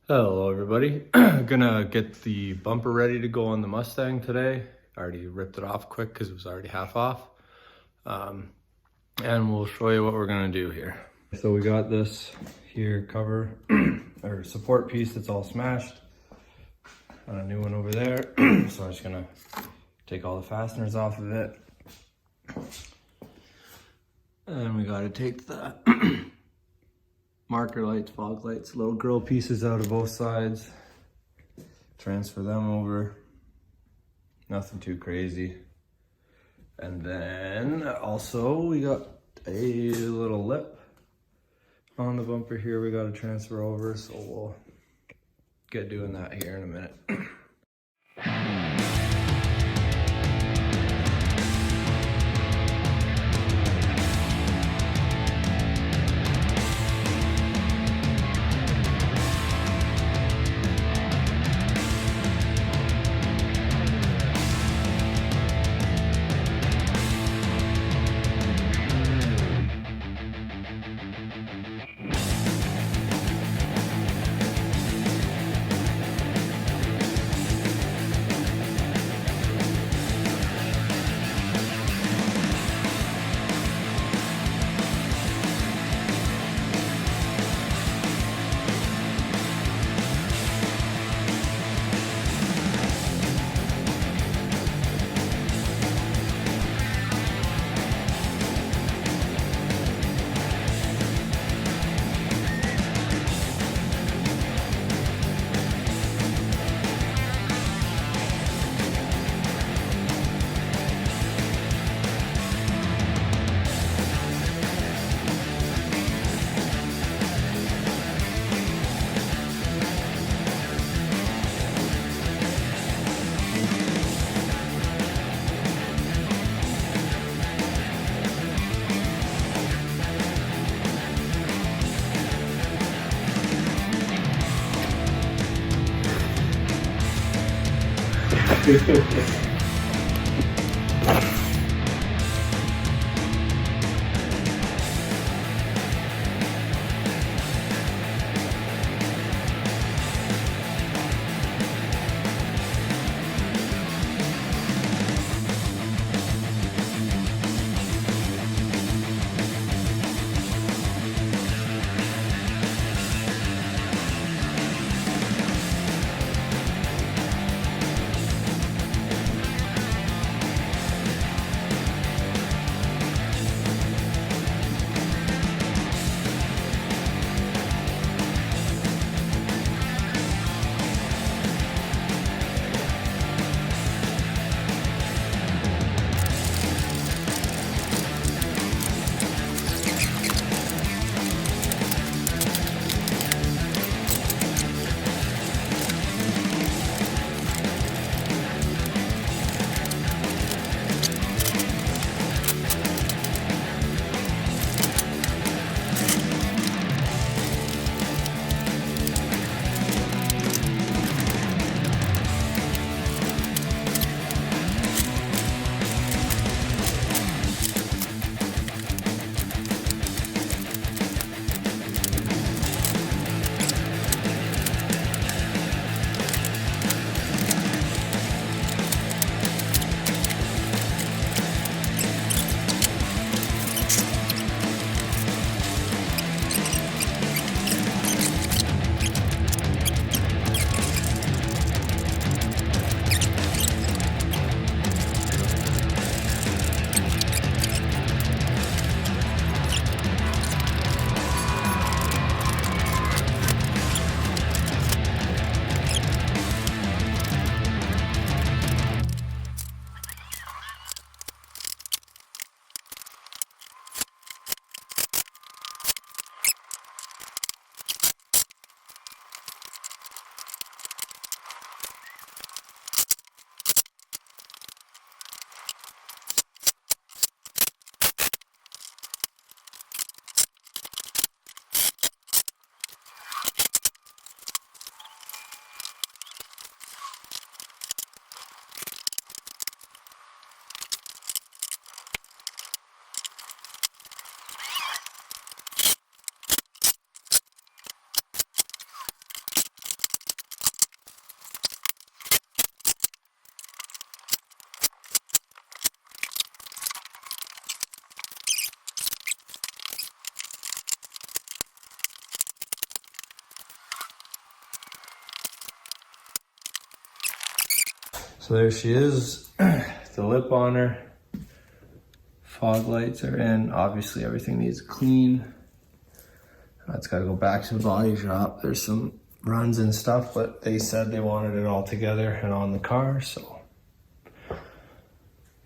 Hello everybody. Gonna get the bumper ready to go on the Mustang today. I already ripped it off quick because it was already half off. And we'll show you what we're gonna do here. So we got this here cover or support piece that's all smashed. And a new one over there. So I'm just gonna take all the fasteners off of it. And we gotta take the marker lights, fog lights, little grill pieces out of both sides. Transfer them over. Nothing too crazy. And then also we got a little lip on the bumper here we got to transfer over, so we'll get doing that here in a minute. So there she is, the lip on her. Fog lights are in. Obviously everything needs clean. That's gotta go back to the body shop. There's some runs and stuff, but they said they wanted it all together and on the car, so.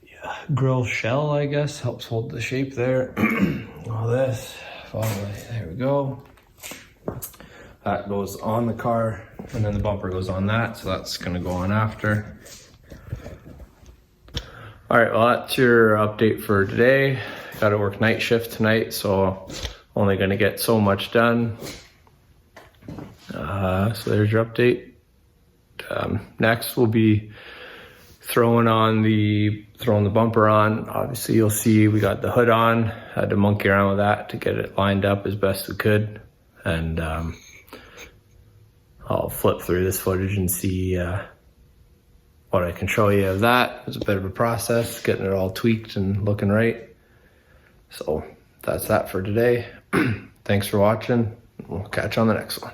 Yeah, grill shell, I guess, helps hold the shape there. All this, fog light, there we go. That goes on the car, and then the bumper goes on that, so that's gonna go on after. All right, well, that's your update for today. Got to work night shift tonight, so only going to get so much done. So there's your update. Next, we'll be throwing the bumper on. Obviously, you'll see we got the hood on. Had to monkey around with that to get it lined up as best we could, and I'll flip through this footage and see what I can show you of that. It was a bit of a process getting it all tweaked and looking right. So that's that for today. Thanks for watching. We'll catch you on the next one.